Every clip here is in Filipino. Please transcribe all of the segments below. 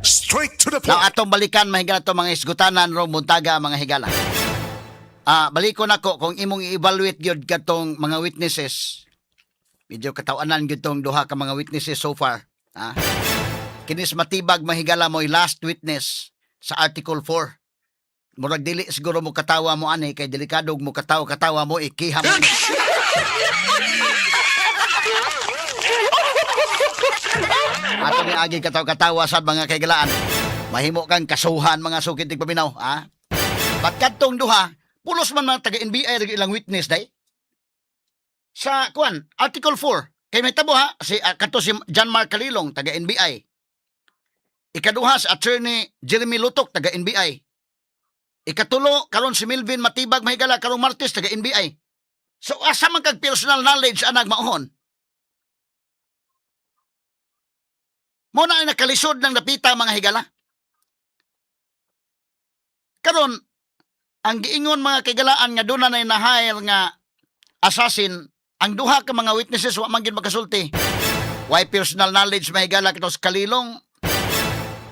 Straight to the Now point. atong balikan mahigala to mga isgutanan ro muntaga mga higala. Baliko nako kung imong i-evaluate gyud katong mga witnesses. Medyo katawanan gyud tong duha ka mga witnesses so far. Kinis matibag mahigala mo'y last witness sa Article 4. Murag dili siguro mo katawa mo ani kay delikado mo katawa mo ikiha mo. Ato ni agi katawa sa mga kaigalaan. Mahimo kang kasuhan mga sukid tig paminaw, Ba't kadtong duha, pulos man mga taga-NBI rig ilang witness day? Sa Article 4, kay may tabo si John Mark Calilong taga-NBI. Ikaduha si Attorney Jeremy Lutok taga-NBI. Ikatulo karon si Melvin Matibag mahigala karong Martes taga-NBI. So asa man kag personal knowledge anag maohon? Mo na ay nakalisod ng napita mga higala. Karon ang giingon mga kagalaan nga doon na na-hire nga assassin, ang duha ka mga witnesses wa man gyud makasulti. Why personal knowledge mahigala katos Kalilong?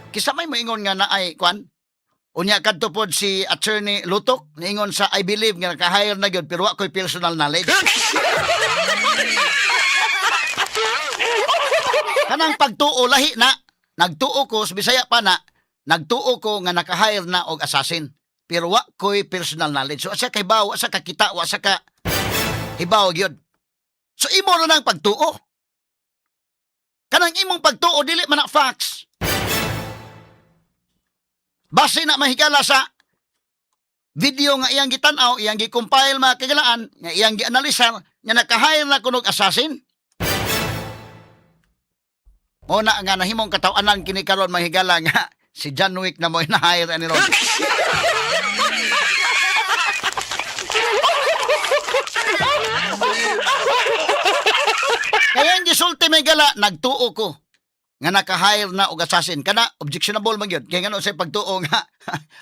Kisa may moingon nga na ay unya kadto pod si Attorney Lutok niingon sa I believe nga naka-hire na gyud pero wa ko'y personal knowledge. Kanang pagtuo lahi na nagtuo ko sa Bisaya pa na nagtuo ko nga naka-hire na og assassin pero wa ko'y personal knowledge. So asa kay bawo, asa ka kita, asa ka hibaw gyud. So imo na nang pagtuo. Kanang imong pagtuo dili man na facts. Base na mahigala sa video nga iyang gitan-aw, iyang gi-compile mga kagalaan, nga iyang gi-analisar, nga naka-hire na kunog assassin. O na nga nahimong katawanan kini karon mahigala nga si John Wick na mo'y na-hire ani ron. Kaya ang gisulti mahigala, nagtuo ko nga naka-hire na og assassin. Kana, objectionable man yun. Kaya nga sa pagtuo nga,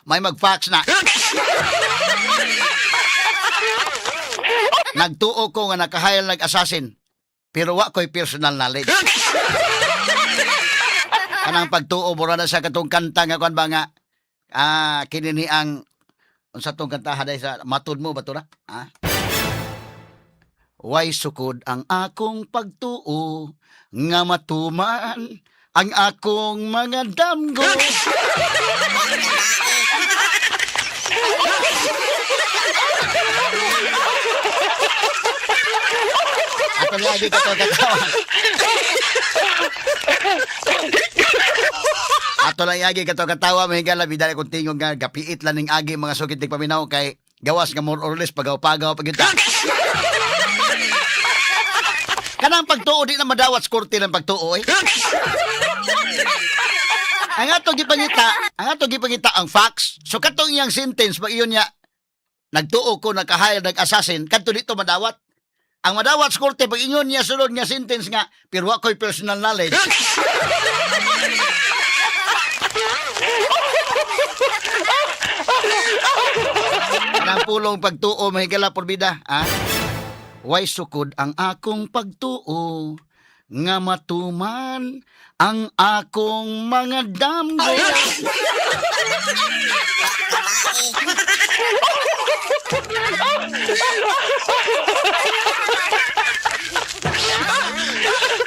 may mag-fax na. Nagtuo ko nga naka-hire na assassin. Pero wa ko'y personal knowledge. Kanang pagtuo, mura na sa katong kanta nga ba nga, kinini ang, sa tong kanta haday sa matud mo ba ito na? Way sukod ang akong pagtuo, nga matuman ang akong mga damgo. Ato lagi katawa. Ato lang agi katawa mahigala bidala kung tingog nga gapiit lang ning agi mga sukit tig paminaw kay gawas nga more or less pagaw-pagaw pagyuta. Kanang pagtuo di na madawat korte ng pagtuo Ang atong gipangita ang facts. So katong iyang sentence pag iyon niya nagtuo ko naka-hire nag-assassin kadto dito madawat. Ang madawat sa korte pag ingon niya sulod nga sentence nga pero wa ko'y personal knowledge. Kanang pulong pagtuo mahigala porbida, Way sukod ang akong pagtuo, nga matuman ang akong mga damgo.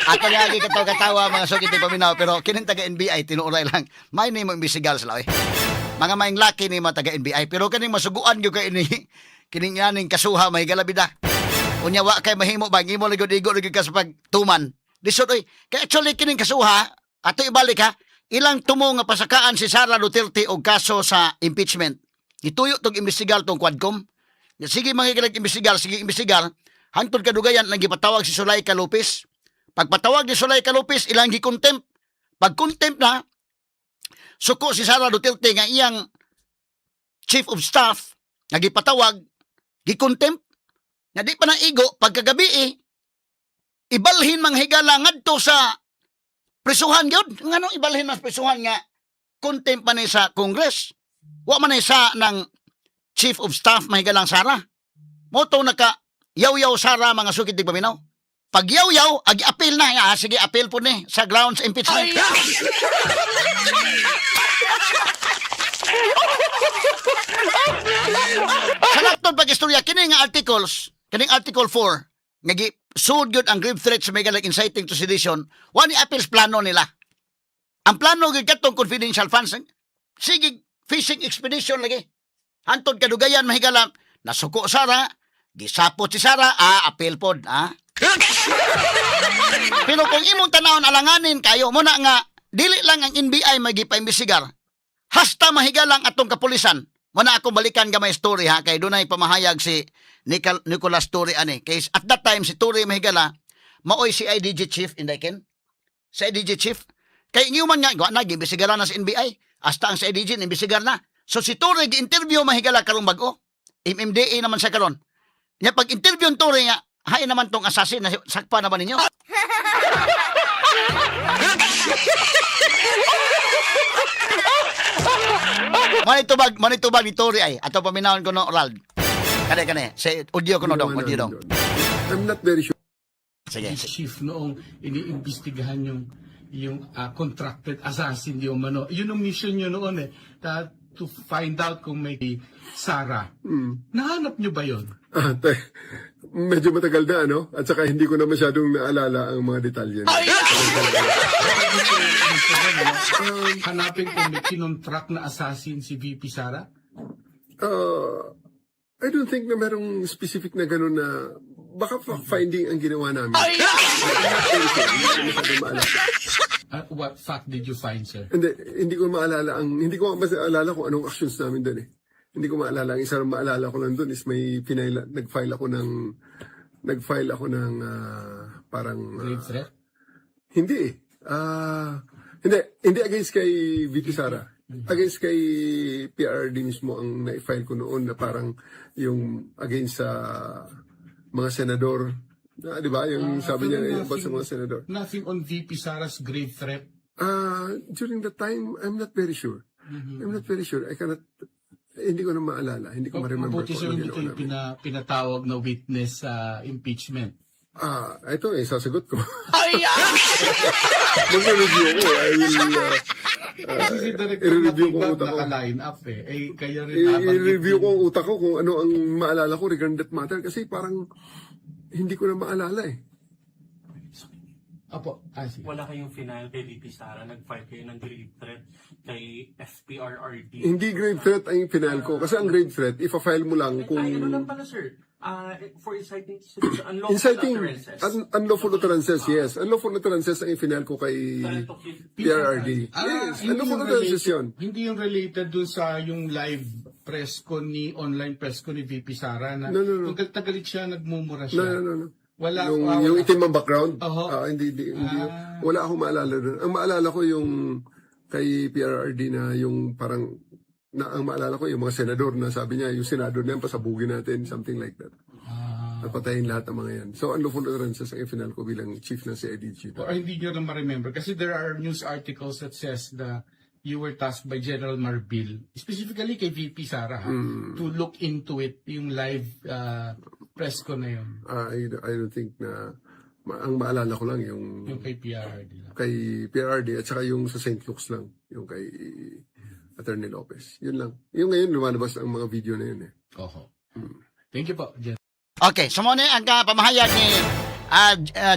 Ato lagi katawa mga sukit ni paminaw pero kining taga NBI tinuuray lang. May nimo imbestigar sila Mga maing laki ni mga taga NBI pero kaning masuguan gyud kay ini kining yaning kasuha mahigala bida. Unya wa kay mahimo bang imo ligod-igo ka sa pagtuman. Lisod kay actually kining kasuha ato ibalik ilang tumo nga pasakaan si Sara Duterte og kaso sa impeachment. Gituyo tong imbestigar tong Quadcom. Sige mga imbestigar, sige imbestigar. Hangtod kadugayan lang gipatawag si Zuleika Lopez. Pagpatawag ni Zuleika Lopez ilang gi-contempt. Pag contempt na suko si Sara Duterte nga iyang chief of staff nga gipatawag gi-contempt. Nga di pa na igo, pagkagabi ibalhin mang higala ngadto sa prisuhan gyud. Ngano ibalhin mas prisuhan nga contempt man sa Congress. Wa man sa ng chief of staff mahigalang Sara. Moto naka yaw-yaw Sara mga sukid tig paminaw. Pag yaw-yaw, agi-appeal na. Sige, appeal po ni sa grounds impeachment. hantod pag-istorya, kining nga articles, kining Article 4, nga sud gyud ang grave threats may like inciting to sedition, wani appeals plano nila. Ang plano gyud katong confidential funds, sige, fishing expedition lagi. Hantod kadugayan mahigala, nasuko Sara, gisapot si Sara, appeal pod, Pero kung imong tanawon alanganin kayo, muna nga, dili lang ang NBI magipa-imbestigar. Hasta mahigalang atong kapulisan. Muna ako balikan gamay story ha, kay dunay pamahayag si Nicolas Torre ani. Kay at that time si Torre mahigala, maoy si IDG chief inday si IDG chief. Kay ingon nga, nag-imbestigaran na sa NBI. Hasta ang sa IDG imbestigar na. So si Torre gi-interview mahigala karong bag-o. MMDA naman siya karon. Nya pag interview ng Torre nga, hay naman tong assassin na sakpa naman ninyo. Manitubag ni Tori ay ato paminawon ko no Rald. Kane say audio ko no dong, audio dong. I'm not very sure. Sige. Chief noong iniimbestigahan yung contracted assassin yung mano. Yun ang mission nyo noon to find out kung may Sara. Nahanap nyo ba yun? Medyo matagal na, ano? At saka hindi ko na masyadong naalala ang mga detalye. Hanapin kung may kinontract na assassin si VP Sara? I don't think na merong specific na gano'n na baka finding ang ginawa namin. What fact did you find, sir? Hindi ko maalala hindi ko maalala kung anong actions namin doon eh. Hindi ko maalala. Ang isa na maalala ko lang doon is may nag-file ako ng parang Grave threat? Hindi eh. Hindi against kay VP Sara. Against kay PRD mismo ang na-file ko noon na parang yung against sa mga senador. Di ba? Yung sabi niya about sa mga senador. Nothing on VP Sara's grave threat? During that time, I'm not very sure. I'm not very sure. Hindi ko na maalala. Hindi ko ma-remember. Mabuti sir, hindi kayo pinatawag na witness sa impeachment. Ito sasagot ko. Ayan! Mag-review ko. Kasi si Director i-review ko ang Matibat utak ko. naka-line up kaya rin nabanggit I-review din. ko ang utak ko kung ano ang maalala ko regarding that matter kasi parang hindi ko na maalala eh. Apo, sige. Wala kayong final kay VP Sara, nag-file kayo ng grave threat kay FPRRD. Hindi grave threat ang final ko. Kasi ang grave threat, ifa-file mo lang kung... Ay, ano lang pala, sir? For inciting unlawful Inciting utterances. unlawful utterances, yes. Unlawful utterances ang final ko kay PRRD. Yes, unlawful utterances yun. Hindi yung related dun sa yung live press ko online press ko ni VP Sara na No. nung tagalit siya, nagmumura siya. No. Wala. Yung itim ang background? Oho. Hindi. Wala akong maalala doon. Ang maalala ko yung kay PRRD na yung parang ang maalala ko yung mga senador na sabi niya, yung senador na yan, pasabugin natin, something like that. Napatayin lahat ng mga yan. So, unlawful utterances ang final ko bilang chief ng CIDG. Or hindi nyo na ma-remember. Kasi there are news articles that says that you were tasked by General Marbil, specifically kay VP Sara, to look into it, yung live press ko na yun. I don't think na ang maalala ko lang yung Yung kay PRD lang. kay PRRD at saka yung sa St. Luke's lang, yung kay Attorney Lopez. Yun lang. Yung ngayon lumalabas ang mga video na yun eh. Oho. Thank you po, Jen. Okay, so muna ang pamahayag ni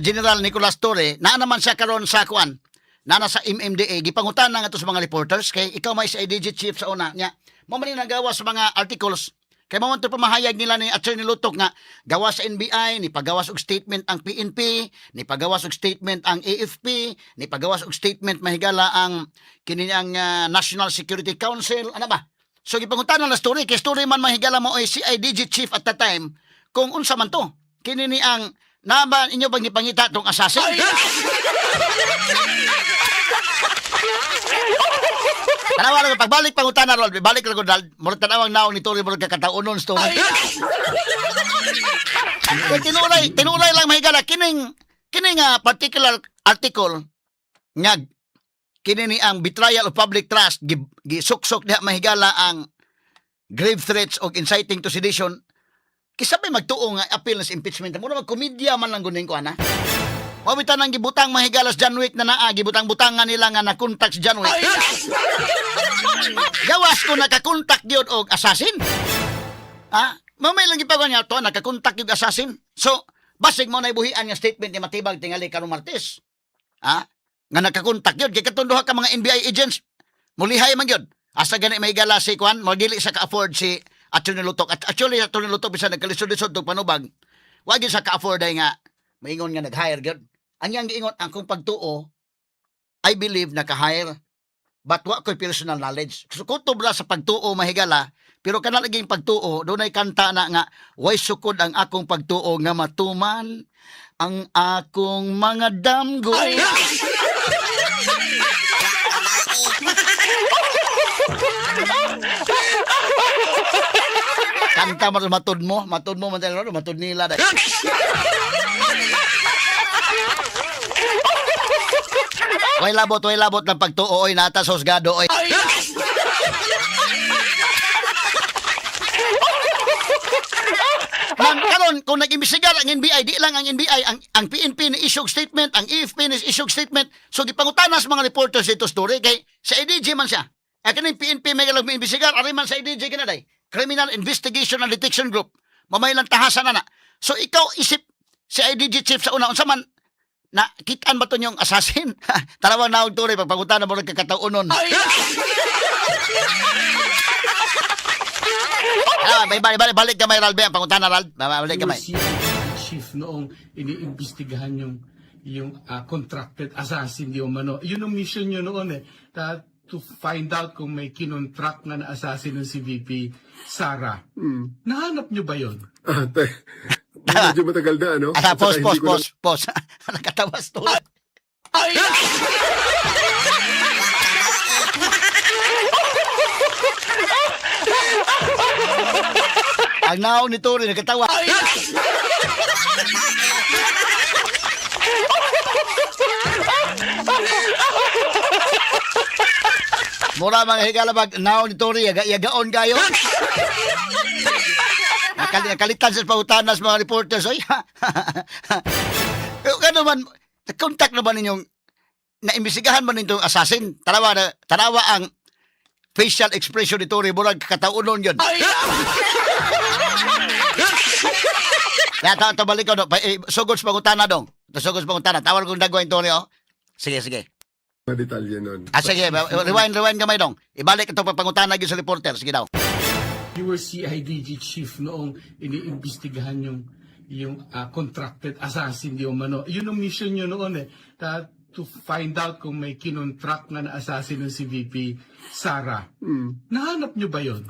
General Nicolas Torre, na naman siya karon sa kuan, na nasa MMDA, gipangutan na nga to sa mga reporters, kay ikaw may sa IDG chief sa una niya. Mo man nagawa sa mga articles, kay mo man to pamahayag nila ni Attorney Lutok nga gawa sa NBI, ni pagawas og statement ang PNP, ni pagawas og statement ang AFP, ni pagawas og statement mahigala ang kini ang National Security Council, ano ba? So gipangutan na story, kay story man mahigala mo ay si IDG chief at the time, kung unsa man to. Kini ni ang naban inyo bang gipangita tong assassin? Tanawa lang, pagbalik pangutan na rol, balik lang ko dal, murag tanawang naong ni Tori, murag kakataunon story. Tinulay lang mahigala, kining particular article, nga, kini ni ang betrayal of public trust, gisuksok diha mahigala ang grave threats o inciting to sedition, kisabay magtuo nga appeal sa impeachment, muna magkomedya man lang gunin ko, ana. Mabitan ang gibutang mahigalas John Wick na gibutang-butangan nila nga nakontak si John Wick. Gawas ko nakakontak yun og assassin. mamay lang ipagawa niya to, nakakontak yung assassin. So, basig mo na ibuhian nga statement ni Matibag tingali karong Martes. Ha? Nga nakakontak yun. Kaya katunduha ka mga NBI agents. Mulihay man yun. Asa gani may gala si Kwan, magdili sa ka-afford si Atty. Lutok. At actually, Atty. Lutok, bisa nagkalisod-lisod itong panubag. Wag yun sa ka-afford ay nga, maingon nga nag-hire yun. Ang yang giingon, ang kong pagtuo, I believe naka-hire, but wa ko'y personal knowledge. So, kutob na sa pagtuo, mahigala, pero kanal naging pagtuo, doon ay kanta na nga, way sukod ang akong pagtuo nga matuman, ang akong mga damgo. Kanta mo matod mo matod nila dai. Way labot ng pagtuo oy nata sa husgado oy. Man karon kung nag-imbestigar ang NBI, di lang ang NBI, ang PNP ni issue statement, ang EFP ni issue statement. So gipangutanas mga reporters dito story kay sa IDG man siya. Ay kaning PNP may galang imbestigar, ari man sa IDG kinaday. Criminal Investigation and Detection Group. Mamay lang tahasan na. So ikaw isip si IDG chief sa una unsa man na kitaan ba to yung assassin? Tarawan na og tuloy pagpagutan na mo nagkakataunon. Balik ka may Ralbe ang pangutan na Ralbe. Balik ka may. Chief noong iniimbestigahan yung contracted assassin di umano. Yun ang mission nyo noon to find out kung may kinontract na assassin ng si VP Sara. Nahanap nyo ba yun? Medyo matagal na, ano? Pause. Nakatawas to. Ang naong ni Tori nagkatawa. Mura mga higala pag naong ni Tori yagaon kayo. Nakalitan sa pautanas mga reporters. Oy. Ano man, contact na ba ninyong naimbestigahan mo ninyong assassin? Tarawa ang facial expression ni Tori. Murag kataunon yun. Kaya tabalik ko, sugod sa pangutana dong. Sugod sa pangutana. Tawar kong dagwa yung Tori, oh. Sige. Mga detalye nun. Sige, rewind gamay dong. Ibalik ito pangutana sa reporter. Sige daw. You were CIDG chief noong iniimbestigahan yung contracted assassin di umano. Yun ang mission nyo noon to find out kung may kinontract na assassin ng si VP Sara. Nahanap nyo ba yun?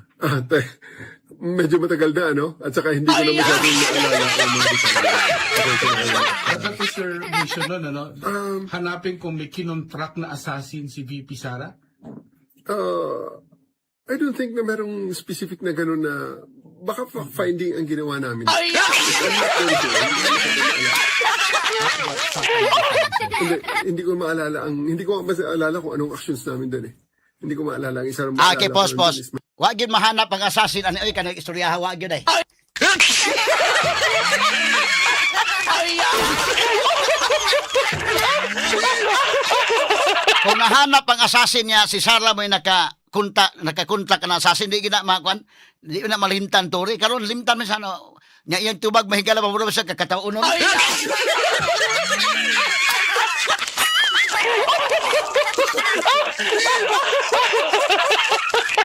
Medyo matagal na, ano? At saka hindi ko na masyadong naalala. That was your mission noon, ano? Hanapin kung may kinontract na assassin si VP Sara? I don't think na merong specific na gano'n na baka finding ang ginawa namin. Hindi ko maalala kung anong actions namin doon eh. Hindi ko maalala ang isang maalala. Okay, pause. Wag yun mahanap ang assassin. Ano yun, kanang istoryaha, wag yun eh. Kung nahanap ang assassin niya, si Sara mo yung nakakontak na assassin, di na makuan, di na malintan Tori. Karon limtan man sa ano, yung tubag mahigala pa mo sa kakataunon.